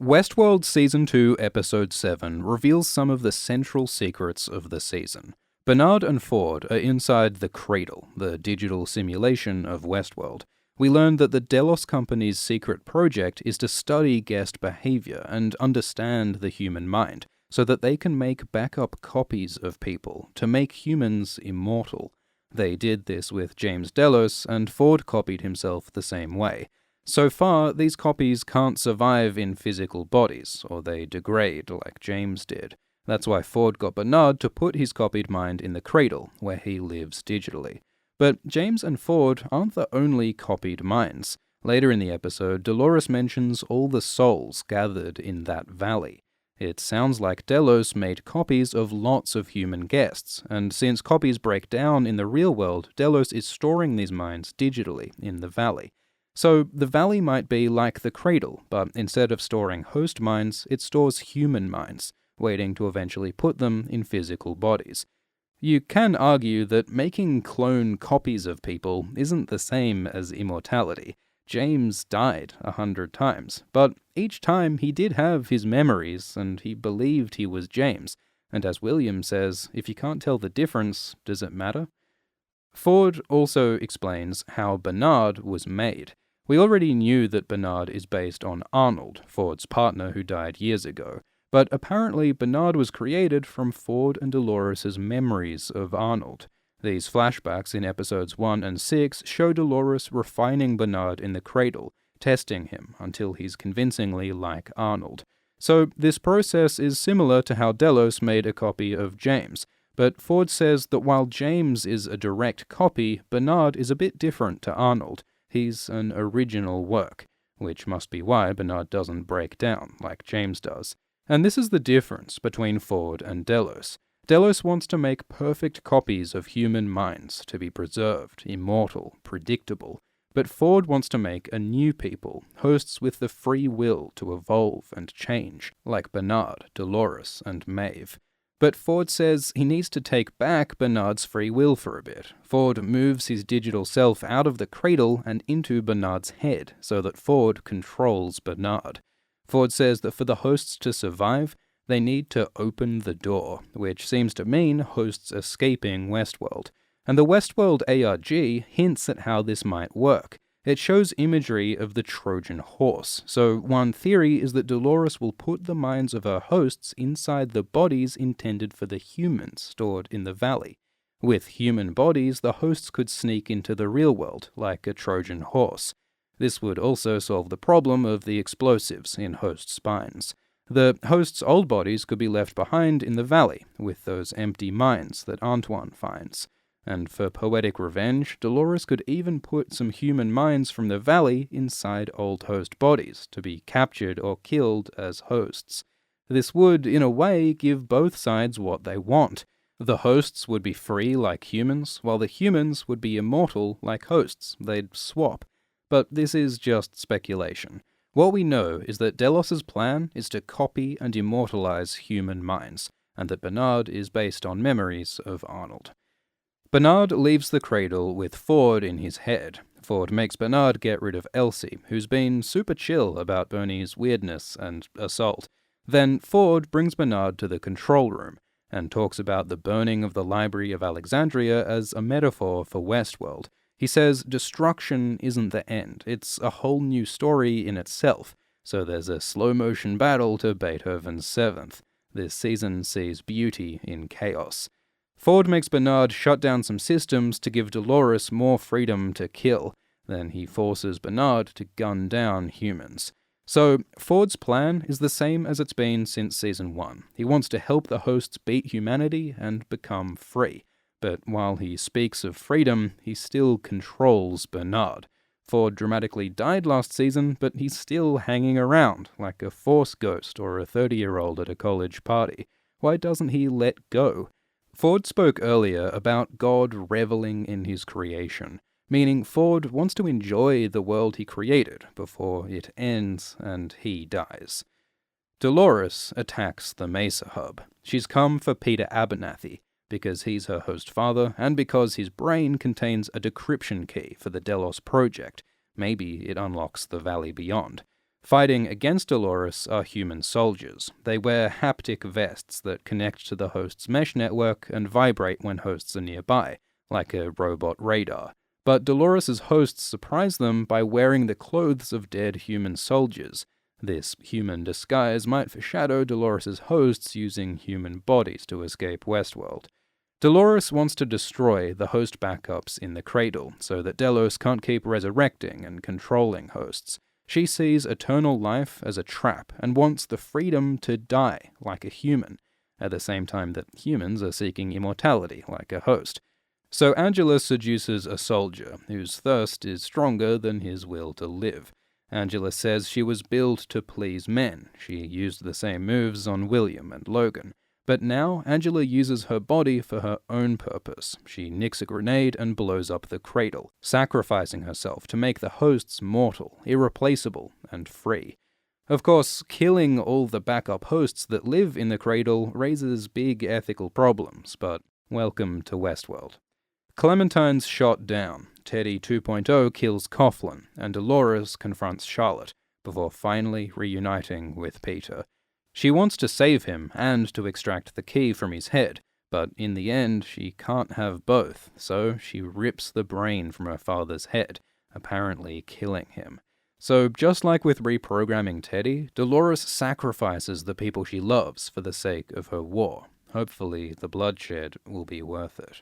Westworld Season 2, Episode 7 reveals some of the central secrets of the season. Bernard and Ford are inside the Cradle, the digital simulation of Westworld. We learn that the Delos Company's secret project is to study guest behavior and understand the human mind, so that they can make backup copies of people to make humans immortal. They did this with James Delos, and Ford copied himself the same way. So far, these copies can't survive in physical bodies, or they degrade like James did. That's why Ford got Bernard to put his copied mind in the Cradle, where he lives digitally. But James and Ford aren't the only copied minds. Later in the episode, Dolores mentions all the souls gathered in that valley. It sounds like Delos made copies of lots of human guests, and since copies break down in the real world, Delos is storing these minds digitally in the valley. So the valley might be like the Cradle, but instead of storing host minds, it stores human minds, waiting to eventually put them in physical bodies. You can argue that making clone copies of people isn't the same as immortality. James died 100 times, but each time he did have his memories, and he believed he was James. And as William says, if you can't tell the difference, does it matter? Ford also explains how Bernard was made. We already knew that Bernard is based on Arnold, Ford's partner who died years ago, but apparently Bernard was created from Ford and Dolores' memories of Arnold. These flashbacks in episodes 1 and 6 show Dolores refining Bernard in the Cradle, testing him until he's convincingly like Arnold. So this process is similar to how Delos made a copy of James, but Ford says that while James is a direct copy, Bernard is a bit different to Arnold. He's an original work, which must be why Bernard doesn't break down like James does. And this is the difference between Ford and Delos. Delos wants to make perfect copies of human minds to be preserved, immortal, predictable, but Ford wants to make a new people, hosts with the free will to evolve and change, like Bernard, Dolores, and Maeve. But Ford says he needs to take back Bernard's free will for a bit. Ford moves his digital self out of the Cradle and into Bernard's head, so that Ford controls Bernard. Ford says that for the hosts to survive, they need to open the door, which seems to mean hosts escaping Westworld. And the Westworld ARG hints at how this might work. It shows imagery of the Trojan horse, so one theory is that Dolores will put the minds of her hosts inside the bodies intended for the humans stored in the valley. With human bodies, the hosts could sneak into the real world, like a Trojan horse. This would also solve the problem of the explosives in host spines. The hosts' old bodies could be left behind in the valley, with those empty minds that Antoine finds. And for poetic revenge, Dolores could even put some human minds from the valley inside old host bodies to be captured or killed as hosts. This would, in a way, give both sides what they want. The hosts would be free like humans, while the humans would be immortal like hosts. They'd swap. But this is just speculation. What we know is that Delos' plan is to copy and immortalize human minds, and that Bernard is based on memories of Arnold. Bernard leaves the Cradle with Ford in his head. Ford makes Bernard get rid of Elsie, who's been super chill about Bernie's weirdness and assault. Then Ford brings Bernard to the control room, and talks about the burning of the Library of Alexandria as a metaphor for Westworld. He says destruction isn't the end, it's a whole new story in itself, so there's a slow-motion battle to Beethoven's Seventh. This season sees beauty in chaos. Ford makes Bernard shut down some systems to give Dolores more freedom to kill. Then he forces Bernard to gun down humans. So, Ford's plan is the same as it's been since Season 1. He wants to help the hosts beat humanity and become free. But while he speaks of freedom, he still controls Bernard. Ford dramatically died last season, but he's still hanging around, like a Force ghost or a 30-year-old at a college party. Why doesn't he let go? Ford spoke earlier about God reveling in his creation, meaning Ford wants to enjoy the world he created before it ends and he dies. Dolores attacks the Mesa Hub. She's come for Peter Abernathy, because he's her host father, and because his brain contains a decryption key for the Delos project. Maybe it unlocks the Valley Beyond. Fighting against Dolores are human soldiers. They wear haptic vests that connect to the host's mesh network and vibrate when hosts are nearby, like a robot radar. But Dolores' hosts surprise them by wearing the clothes of dead human soldiers. This human disguise might foreshadow Dolores' hosts using human bodies to escape Westworld. Dolores wants to destroy the host backups in the Cradle so that Delos can't keep resurrecting and controlling hosts. She sees eternal life as a trap and wants the freedom to die like a human, at the same time that humans are seeking immortality like a host. So Angela seduces a soldier whose thirst is stronger than his will to live. Angela says she was built to please men. She used the same moves on William and Logan. But now Angela uses her body for her own purpose. She nicks a grenade and blows up the Cradle, sacrificing herself to make the hosts mortal, irreplaceable, and free. Of course, killing all the backup hosts that live in the Cradle raises big ethical problems, but welcome to Westworld. Clementine's shot down. Teddy 2.0 kills Coughlin, and Dolores confronts Charlotte, before finally reuniting with Peter. She wants to save him and to extract the key from his head, but in the end she can't have both, so she rips the brain from her father's head, apparently killing him. So just like with reprogramming Teddy, Dolores sacrifices the people she loves for the sake of her war. Hopefully the bloodshed will be worth it.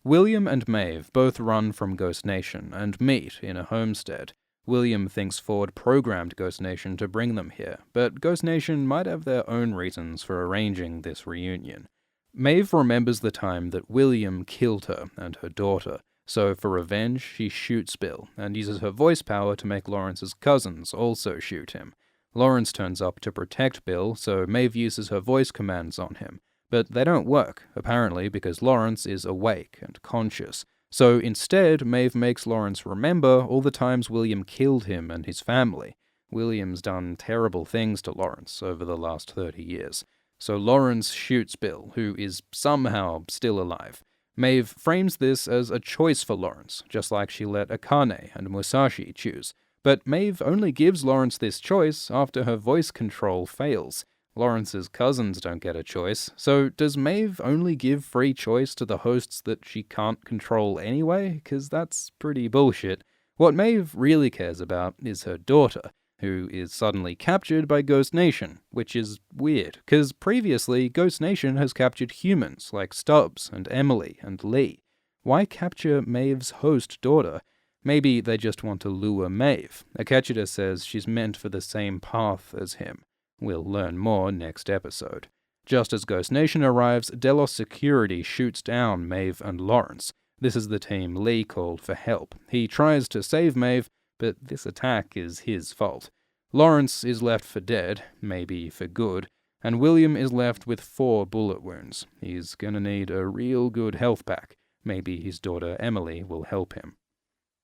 William and Maeve both run from Ghost Nation and meet in a homestead. William thinks Ford programmed Ghost Nation to bring them here, but Ghost Nation might have their own reasons for arranging this reunion. Maeve remembers the time that William killed her and her daughter, so for revenge she shoots Bill, and uses her voice power to make Lawrence's cousins also shoot him. Lawrence turns up to protect Bill, so Maeve uses her voice commands on him. But they don't work, apparently because Lawrence is awake and conscious. So instead, Maeve makes Lawrence remember all the times William killed him and his family. William's done terrible things to Lawrence over the last 30 years. So Lawrence shoots Bill, who is somehow still alive. Maeve frames this as a choice for Lawrence, just like she let Akane and Musashi choose. But Maeve only gives Lawrence this choice after her voice control fails. Lawrence's cousins don't get a choice, so does Maeve only give free choice to the hosts that she can't control anyway? 'Cause that's pretty bullshit. What Maeve really cares about is her daughter, who is suddenly captured by Ghost Nation, which is weird, 'cause previously Ghost Nation has captured humans like Stubbs and Emily and Lee. Why capture Maeve's host daughter? Maybe they just want to lure Maeve. Akechida says she's meant for the same path as him. We'll learn more next episode. Just as Ghost Nation arrives, Delos Security shoots down Maeve and Lawrence. This is the team Lee called for help. He tries to save Maeve, but this attack is his fault. Lawrence is left for dead, maybe for good, and William is left with 4 bullet wounds. He's gonna need a real good health pack. Maybe his daughter Emily will help him.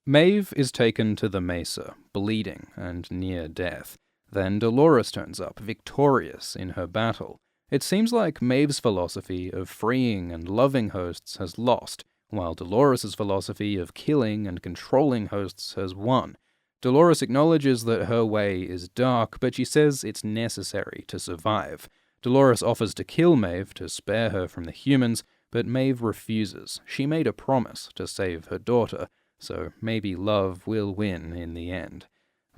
Maeve is taken to the Mesa, bleeding and near death. Then Dolores turns up, victorious in her battle. It seems like Maeve's philosophy of freeing and loving hosts has lost, while Dolores' philosophy of killing and controlling hosts has won. Dolores acknowledges that her way is dark, but she says it's necessary to survive. Dolores offers to kill Maeve to spare her from the humans, but Maeve refuses. She made a promise to save her daughter, so maybe love will win in the end.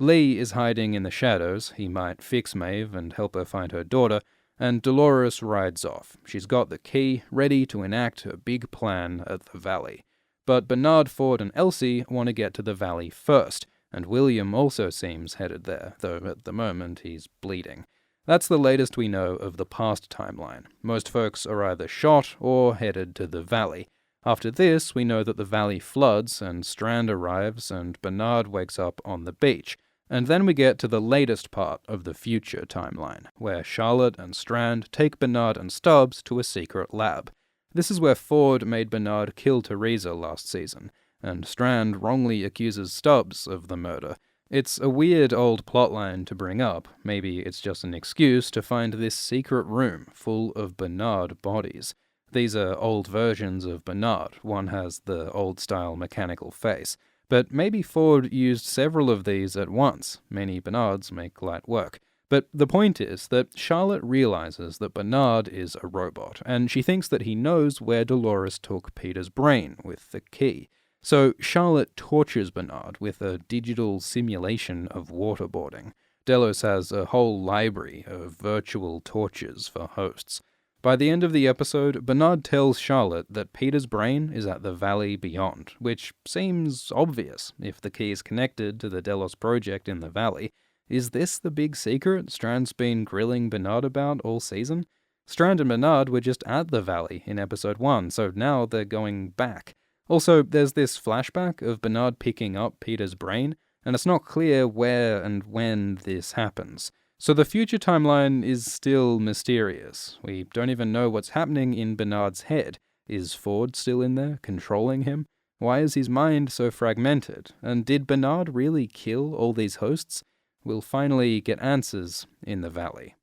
Lee is hiding in the shadows. He might fix Maeve and help her find her daughter, and Dolores rides off. She's got the key, ready to enact her big plan at the Valley. But Bernard, Ford, and Elsie want to get to the Valley first, and William also seems headed there, though at the moment he's bleeding. That's the latest we know of the past timeline. Most folks are either shot or headed to the Valley. After this, we know that the Valley floods, and Strand arrives, and Bernard wakes up on the beach. And then we get to the latest part of the future timeline, where Charlotte and Strand take Bernard and Stubbs to a secret lab. This is where Ford made Bernard kill Theresa last season, and Strand wrongly accuses Stubbs of the murder. It's a weird old plotline to bring up. Maybe it's just an excuse to find this secret room full of Bernard bodies. These are old versions of Bernard. One has the old-style mechanical face. But maybe Ford used several of these at once. Many Bernards make light work. But the point is that Charlotte realizes that Bernard is a robot, and she thinks that he knows where Dolores took Peter's brain with the key. So Charlotte tortures Bernard with a digital simulation of waterboarding. Delos has a whole library of virtual tortures for hosts. By the end of the episode, Bernard tells Charlotte that Peter's brain is at the valley beyond, which seems obvious if the key is connected to the Delos project in the valley. Is this the big secret Strand's been grilling Bernard about all season? Strand and Bernard were just at the valley in episode 1, so now they're going back. Also, there's this flashback of Bernard picking up Peter's brain, and it's not clear where and when this happens. So the future timeline is still mysterious. We don't even know what's happening in Bernard's head. Is Ford still in there, controlling him? Why is his mind so fragmented? And did Bernard really kill all these hosts? We'll finally get answers in the valley.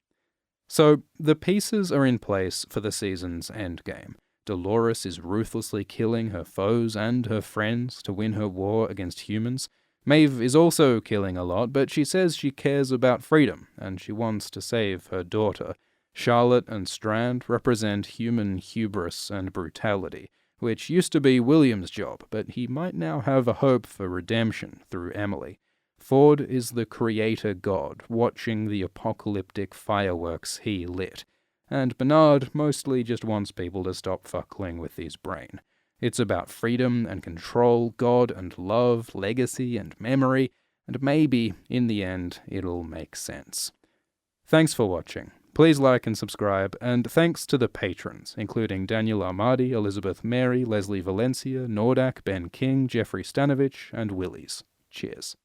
So, the pieces are in place for the season's endgame. Dolores is ruthlessly killing her foes and her friends to win her war against humans. Maeve is also killing a lot, but she says she cares about freedom, and she wants to save her daughter. Charlotte and Strand represent human hubris and brutality, which used to be William's job, but he might now have a hope for redemption through Emily. Ford is the creator god, watching the apocalyptic fireworks he lit. And Bernard mostly just wants people to stop fuckling with his brain. It's about freedom and control, God and love, legacy and memory, and maybe, in the end, it'll make sense. Thanks for watching. Please like and subscribe, and thanks to the patrons, including Daniel Armadi, Elizabeth Mary, Leslie Valencia, Nordak, Ben King, Jeffrey Stanovich, and Willies. Cheers.